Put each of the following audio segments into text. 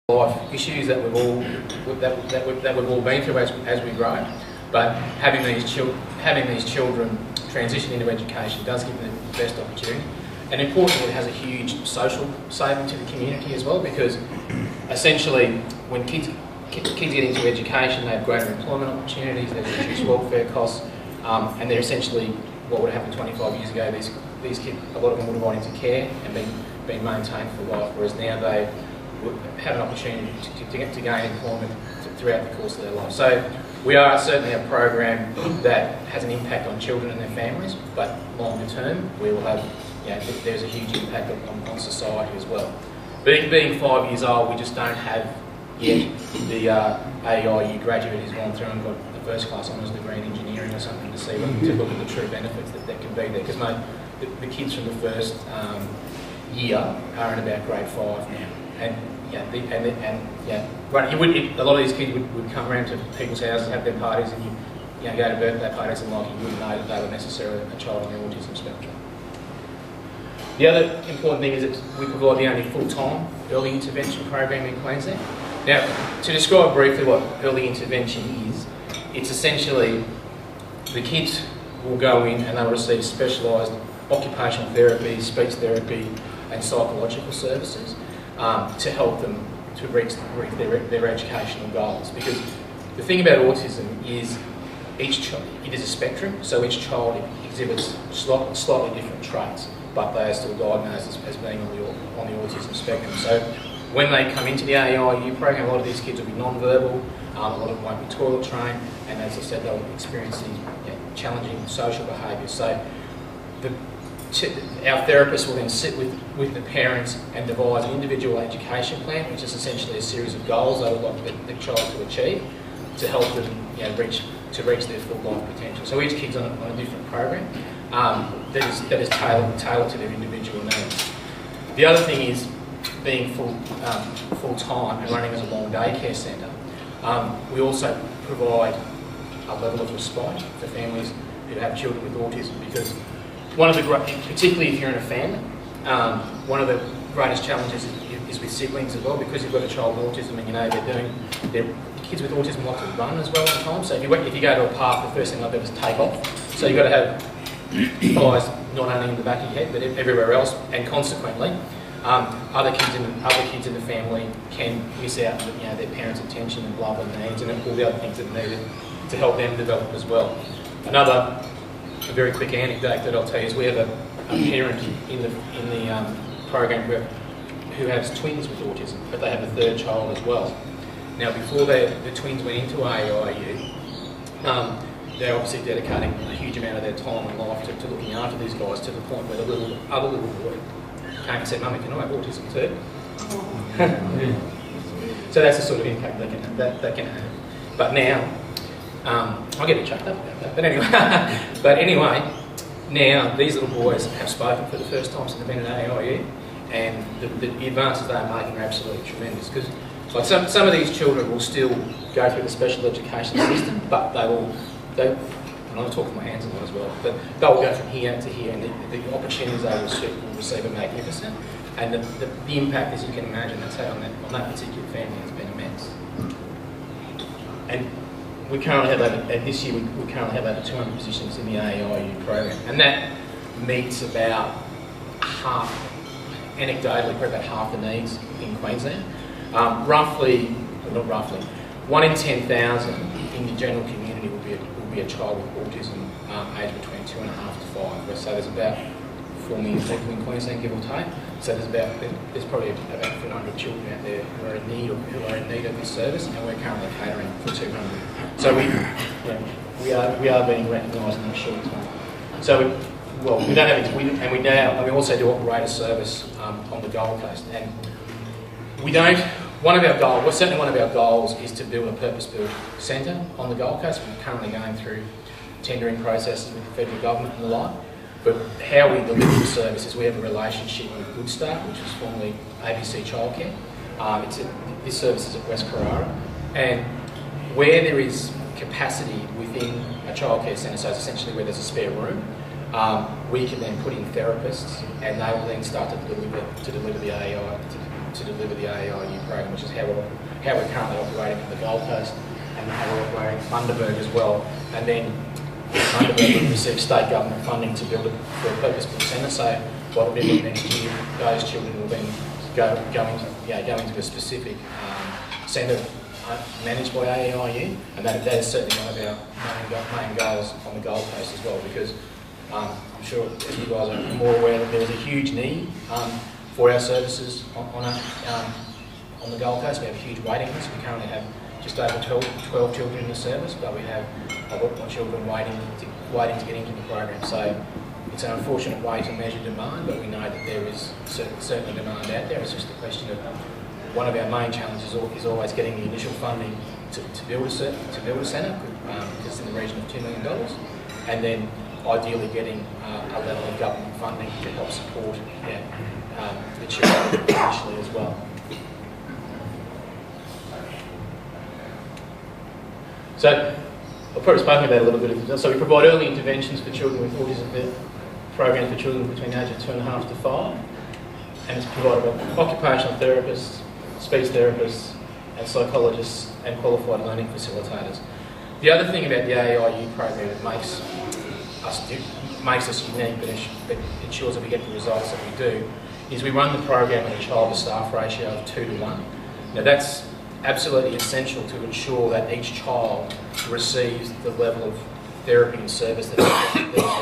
life issues that we've all been through as we grow. But having these children transition into education does give them the best opportunity. And importantly, it has a huge social saving to the community as well, because essentially when kids get into education, they have greater employment opportunities, there's reduced welfare costs, and they're essentially what would have happened 25 years ago. These kids, a lot of them would have gone into care and been maintained for life, whereas now they would have an opportunity to gain employment throughout the course of their life. So we are certainly a program that has an impact on children and their families, but longer term we will have, there's a huge impact on society as well. Being 5 years old, we just don't have yet the AEIOU graduate who's gone through and got the first class honours degree in engineering or something to look at the true benefits that can be there. Because the kids from the first year are in about grade 5 now, and a lot of these kids would come around to people's houses, have their parties, and you go to birthday parties and you wouldn't know that they were necessarily a child on the autism spectrum. The other important thing is that we provide the only full-time early intervention program in Queensland. Now, to describe briefly what early intervention is, it's essentially the kids will go in and they'll receive specialised occupational therapy, speech therapy and psychological services to help them to reach their educational goals. Because the thing about autism is it is a spectrum, so each child exhibits slightly different traits, but they are still diagnosed as being on the autism spectrum. So when they come into the AEIOU program, a lot of these kids will be non-verbal, a lot of them won't be toilet trained, and as I said, they'll experience these challenging social behaviours. So our therapists will then sit with the parents and devise an individual education plan, which is essentially a series of goals they would like the child to achieve to help them reach their full life potential. So each kid's on a different program that is tailored to their individual needs. The other thing is being full-time and running as a long day care centre. We also provide a level of respite for families who have children with autism, because particularly if you're in a family, one of the greatest challenges is with siblings as well, because you've got a child with autism and kids with autism like to run as well at times. So if you go to a park, the first thing they'll do is take off. So you've got to have eyes not only in the back of your head but everywhere else, and consequently other kids in the family can miss out on their parents' attention and love and needs and all the other things that are needed to help them develop as well. Another very quick anecdote that I'll tell you is we have a parent in the program who has twins with autism, but they have a third child as well. Now, before the twins went into AEIOU, they're obviously dedicating a huge amount of their time and life to looking after these guys, to the point where the other little boy came and said, "Mummy, can I have autism too?" So that's the sort of impact they can have. But now, I'll get it chucked up about that. But anyway, now these little boys have spoken for the first time since they've been at AEIOU, and the advances they are making are absolutely tremendous. Because like some of these children will still go through the special education system, but and I'll talk with my hands a lot as well, but they'll go from here to here, and the opportunities they will receive are magnificent, and the impact, as you can imagine, that's had on that particular family has been immense. And we currently have this year we currently have over 200 positions in the AEIOU program, and that meets about anecdotally, probably about half the needs in Queensland. Not roughly, 1 in 10,000 in the general community will be a child with autism aged between 2.5 to 5. So there's about 4 million people in Queensland, give or take. So there's probably about 400 children out there who are in need of this service, and we're currently catering for 200. So we are being recognised in a short time. So we don't have and we also do operate a service on the Gold Coast, and one of our goals is to build a purpose-built centre on the Gold Coast. We're currently going through tendering processes with the federal government and the like. But how we deliver the service is we have a relationship with Good Start, which was formerly ABC Childcare. This service is at West Carrara, and where there is capacity within a childcare centre, so it's essentially where there's a spare room, we can then put in therapists, and they will then start to deliver the AEI to deliver the AEIOU program, which is how we're currently operating in the Gold Coast and how we're operating Bundaberg as well. And then Bundaberg will receive state government funding to build it for a purpose-built centre. So by the middle of next year, those children will then go into a specific centre managed by AEIU, and that is certainly one of our main goals on the Gold Coast as well, because I'm sure as you guys are more aware that there is a huge need for our services on the Gold Coast. We have a huge waiting list. We currently have just over 12 children in the service, but we have a lot more children waiting to get into the program. So it's an unfortunate way to measure demand, but we know that there is certainly demand out there. It's just a question of one of our main challenges is always getting the initial funding to build a centre, because it's in the region of $2 million, and then ideally getting a level of government funding to help support the children initially as well. So I've probably spoken about a little bit of this. So we provide early interventions for children with autism, programs for children between the age of 2.5 to 5, and it's provided by occupational therapists, speech therapists, and psychologists and qualified learning facilitators. The other thing about the AEIU program that makes us unique, but ensures that we get the results that we do, is we run the program at a child to staff ratio of 2 to 1. Now that's absolutely essential to ensure that each child receives the level of therapy and service that is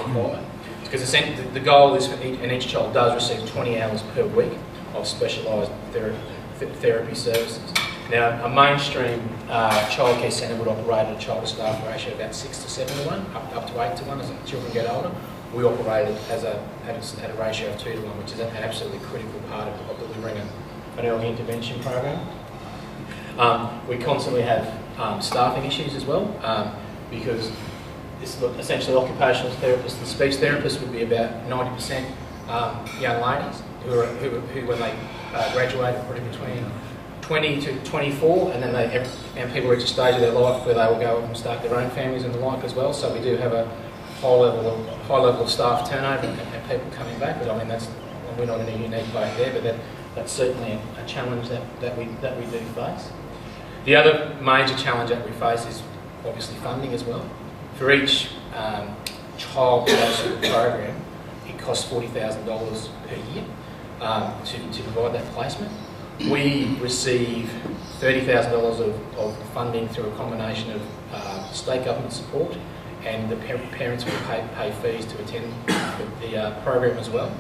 required. Because the goal is and each child does receive 20 hours per week of specialised therapy services. Now, a mainstream childcare centre would operate at a child to staff ratio of about 6 to 7 to 1, up to 8 to 1 as the children get older. We operate it at a ratio of 2 to 1, which is an absolutely critical part of delivering an early intervention program. We constantly have staffing issues as well, because this is essentially occupational therapists and speech therapists would be about 90% young ladies who when they graduate, probably between 20 to 24, and then people reach a stage of their life where they will go and start their own families and the like as well. So we do have a high level of staff turnover and people coming back. But I mean we're not in a unique boat there, but that's certainly a challenge that we do face. The other major challenge that we face is obviously funding as well. For each child that goes through the program, it costs $40,000 per year to provide that placement. We receive $30,000 of funding through a combination of state government support, and the parents will pay fees to attend the program as well.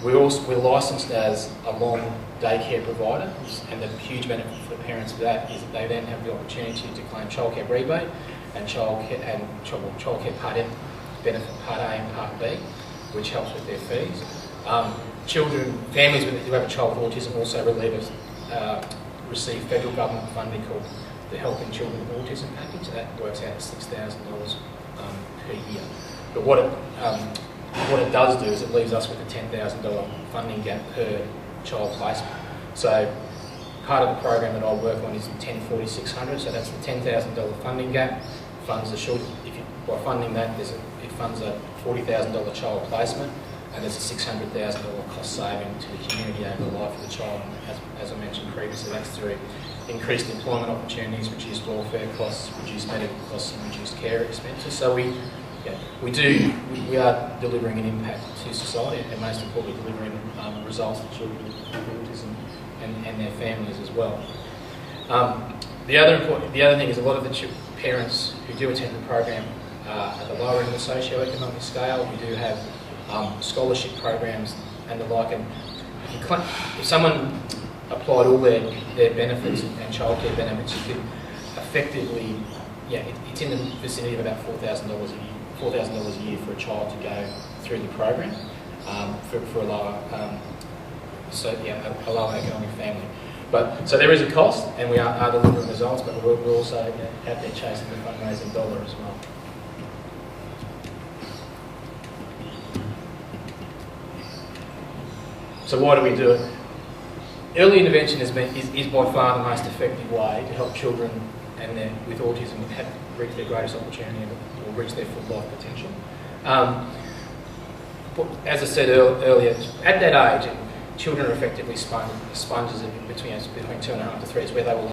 We're licensed as a long daycare provider, and the huge benefit for the parents of that is that they then have the opportunity to claim childcare rebate and childcare Part M benefit, Part A and Part B, which helps with their fees. Families who have a child with autism also receive federal government funding called the Helping Children with Autism package. So that works out at $6,000 per year. But what it does do is it leaves us with a $10,000 funding gap per child placement. So part of the program that I work on is 104600, so that's the $10,000 funding gap. Funds by funding that, it funds a $40,000 child placement, and there's a $600,000 cost saving to the community over the life of the child. As I mentioned previously, that's through increased employment opportunities, reduced welfare costs, reduced medical costs, and reduced care expenses. So we are delivering an impact to society, and most importantly, delivering results to children with autism and their families as well. The other thing is a lot of the parents who do attend the program at the lower end of the socio-economic scale. We do have scholarship programs and the like. And if someone applied all their benefits and childcare benefits, you could effectively, it's in the vicinity of about $4,000 a year for a child to go through the program for a lower, a lower economic family. So there is a cost, and we are delivering results, but we're also out there chasing the fundraising dollar as well. So why do we do it? Early intervention is by far the most effective way to help children with autism reach their greatest opportunity or reach their full life potential. As I said earlier, at that age, children are effectively sponges between 2.5 to 3. It's where they will